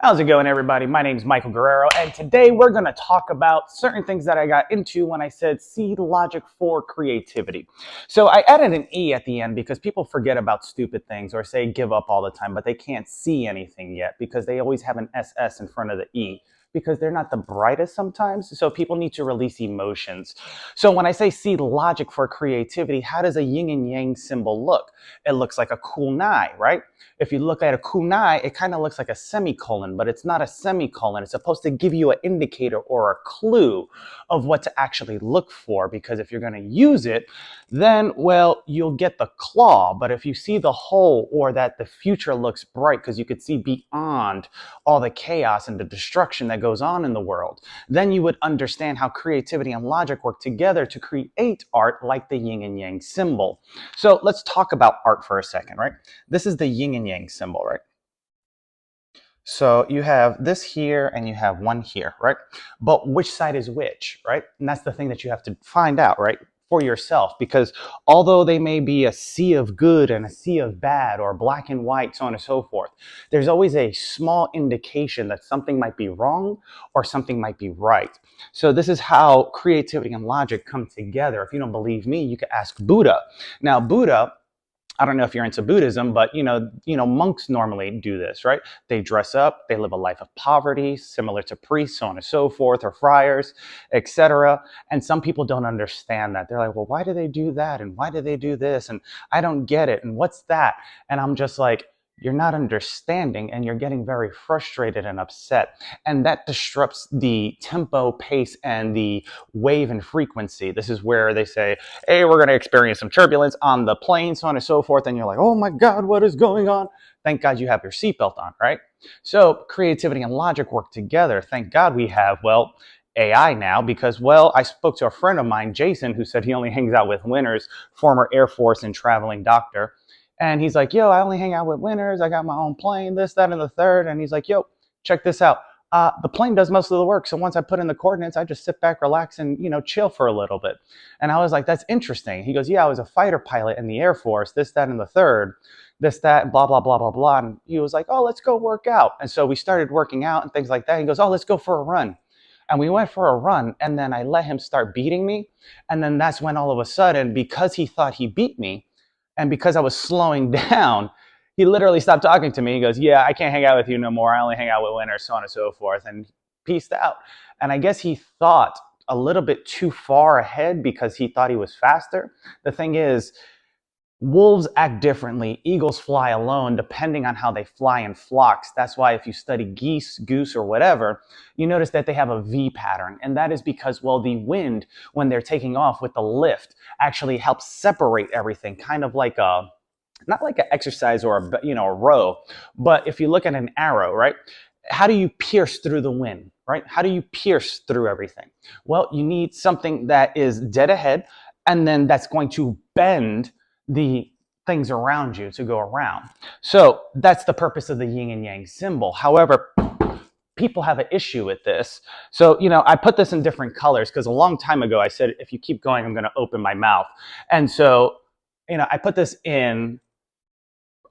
How's it going, everybody? My name is Michael Guerrero, and today we're going to talk about certain things that I got into when I said see logic for creativity. So I added an E at the end because people forget about stupid things or say give up all the time, but they can't see anything yet because they always have an SS in front of the E because they're not the brightest sometimes. So people need to release emotions. So when I say see logic for creativity, how does a yin and yang symbol look? It looks like a kunai, right? If you look at a kunai, it kind of looks like a semicolon, but it's not a semicolon. It's supposed to give you an indicator or a clue of what to actually look for, because if you're going to use it, then, well, you'll get the claw. But if you see the whole, or that the future looks bright because you could see beyond all the chaos and the destruction that goes on in the world, then you would understand how creativity and logic work together to create art like the yin and yang symbol. So let's talk about art for a second, right? This is the yin and yang symbol, right? So you have this here and you have one here, right? But which side is which, right? And that's the thing that you have to find out, right? For yourself, because although they may be a sea of good and a sea of bad, or black and white, so on and so forth, there's always a small indication that something might be wrong or something might be right. So this is how creativity and logic come together. If you don't believe me, you can ask Buddha. Now, Buddha, I don't know if you're into Buddhism, but monks normally do this, right? They dress up, they live a life of poverty, similar to priests, so on and so forth, or friars, etc. And some people don't understand that. They're like, well, why do they do that? And why do they do this? And I don't get it. And what's that? And I'm just like, you're not understanding, and you're getting very frustrated and upset. And that disrupts the tempo, pace, and the wave and frequency. This is where they say, hey, we're going to experience some turbulence on the plane, so on and so forth. And you're like, oh my God, what is going on? Thank God you have your seatbelt on, right? So creativity and logic work together. Thank God we have, well, AI now, because, well, I spoke to a friend of mine, Jason, who said he only hangs out with winners, former Air Force and traveling doctor. And he's like, yo, I only hang out with winners. I got my own plane, this, that, and the third. And he's like, yo, check this out. The plane does most of the work. So once I put in the coordinates, I just sit back, relax, and, chill for a little bit. And I was like, that's interesting. He goes, yeah, I was a fighter pilot in the Air Force, this, that, and the third, this, that, and blah, blah, blah, blah, blah. And he was like, oh, let's go work out. And so we started working out and things like that. He goes, oh, let's go for a run. And we went for a run, and then I let him start beating me. And then that's when all of a sudden, because he thought he beat me, and because I was slowing down, he literally stopped talking to me. He goes, yeah, I can't hang out with you no more. I only hang out with winners, so on and so forth, and peaced out. And I guess he thought a little bit too far ahead because he thought he was faster. The thing is, wolves act differently. Eagles fly alone, depending on how they fly in flocks. That's why if you study geese, goose, or whatever, you notice that they have a V pattern. And that is because, well, the wind, when they're taking off with the lift, actually helps separate everything, kind of like not like an exercise or a row, but if you look at an arrow, right? How do you pierce through the wind, right? How do you pierce through everything? Well, you need something that is dead ahead, and then that's going to bend the things around you to go around. So that's the purpose of the yin and yang symbol. However, people have an issue with this. So, I put this in different colors because a long time ago I said, if you keep going, I'm going to open my mouth. And so, I put this in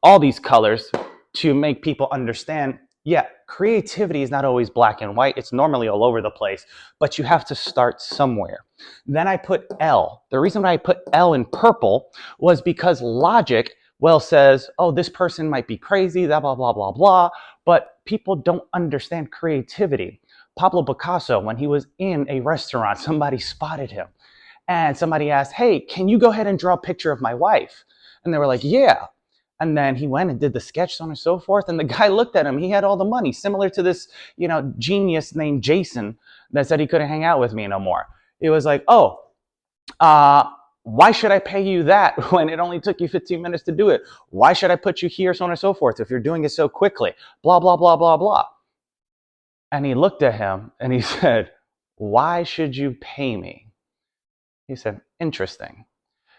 all these colors to make people understand, yeah, creativity is not always black and white. It's normally all over the place, but you have to start somewhere. Then I put L. The reason why I put L in purple was because logic, well, says, oh, this person might be crazy, blah, blah, blah, blah, blah, but people don't understand creativity. Pablo Picasso, when he was in a restaurant, somebody spotted him and somebody asked, hey, can you go ahead and draw a picture of my wife? And they were like, yeah. And then he went and did the sketch, so on and so forth. And the guy looked at him. He had all the money, similar to this, genius named Jason that said he couldn't hang out with me no more. It was like, oh, why should I pay you that when it only took you 15 minutes to do it? Why should I put you here, so on and so forth, if you're doing it so quickly? Blah, blah, blah, blah, blah. And he looked at him and he said, why should you pay me? He said, interesting.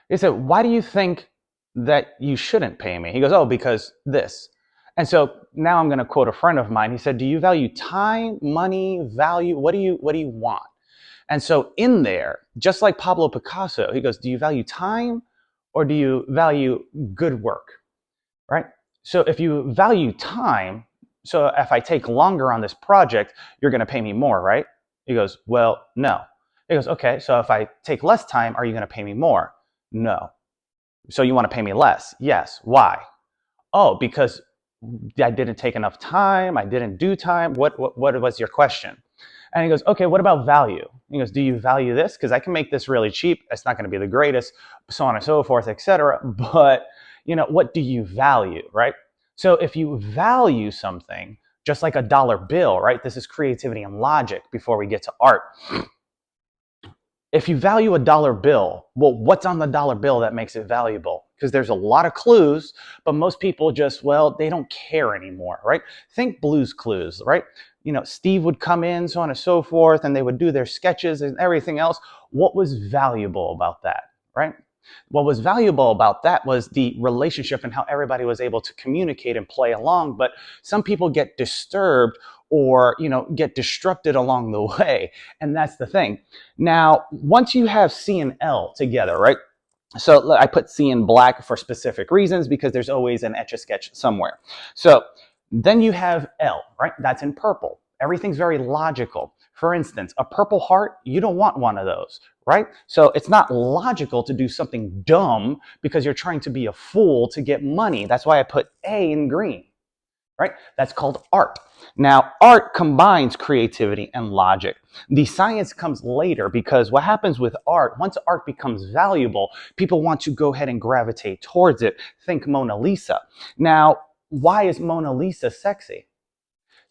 He said, why do you think that you shouldn't pay me? He goes, oh, because this. And so now I'm going to quote a friend of mine. He said, do you value time, money, value? What do you want? And so in there, just like Pablo Picasso, he goes, do you value time or do you value good work? Right? So if you value time, so if I take longer on this project, you're going to pay me more, right? He goes, well, no. He goes, okay, so if I take less time, are you going to pay me more? No. So you want to pay me less? Yes. Why? Oh, because I didn't take enough time. I didn't do time. What was your question? And he goes, okay, what about value? He goes, do you value this? Because I can make this really cheap. It's not going to be the greatest, so on and so forth, etc. But, what do you value, right? So if you value something, just like a dollar bill, right? This is creativity and logic before we get to art. If you value a dollar bill, well, what's on the dollar bill that makes it valuable? Because there's a lot of clues, but most people just, well, they don't care anymore, right? Think Blue's Clues, right? Steve would come in, so on and so forth, and they would do their sketches and everything else. What was valuable about that, right? What was valuable about that was the relationship and how everybody was able to communicate and play along. But some people get disturbed or, get disrupted along the way. And that's the thing. Now, once you have C and L together, right? So I put C in black for specific reasons because there's always an Etch-a-Sketch somewhere. So then you have L, right? That's in purple. Everything's very logical. For instance, a purple heart, you don't want one of those, right? So it's not logical to do something dumb because you're trying to be a fool to get money. That's why I put A in green, right? That's called art. Now, art combines creativity and logic. The science comes later because what happens with art, once art becomes valuable, people want to go ahead and gravitate towards it. Think Mona Lisa. Now, why is Mona Lisa sexy?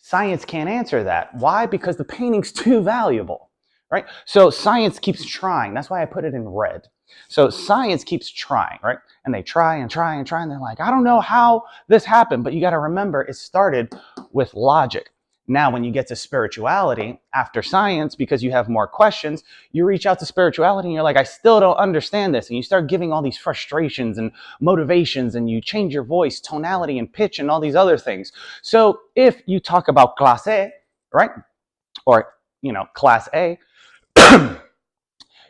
Science can't answer that. Why? Because the painting's too valuable, right? So science keeps trying. That's why I put it in red. So science keeps trying, right? And they try and try and try, and they're like, I don't know how this happened, but you got to remember it started with logic. Now, when you get to spirituality after science, because you have more questions, you reach out to spirituality and you're like, I still don't understand this. And you start giving all these frustrations and motivations, and you change your voice, tonality, and pitch, and all these other things. So if you talk about class A, right? Or, class A,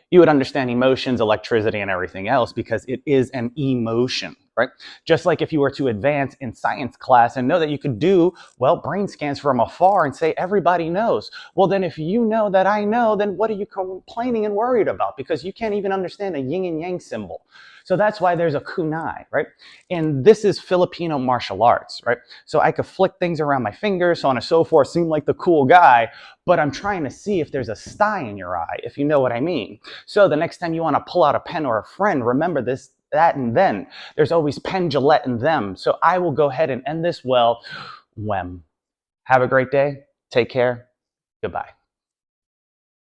you would understand emotions, electricity, and everything else because it is an emotion, right? Just like if you were to advance in science class and know that you could do, well, brain scans from afar and say, everybody knows. Well, then if you know that I know, then what are you complaining and worried about? Because you can't even understand a yin and yang symbol. So that's why there's a kunai, right? And this is Filipino martial arts, right? So I could flick things around my fingers, so on and so forth, seem like the cool guy, but I'm trying to see if there's a sty in your eye, if you know what I mean. So the next time you want to pull out a pen or a friend, remember this, that, and then. There's always pen, Gillette, and them. So I will go ahead and end this well. Have a great day. Take care. Goodbye.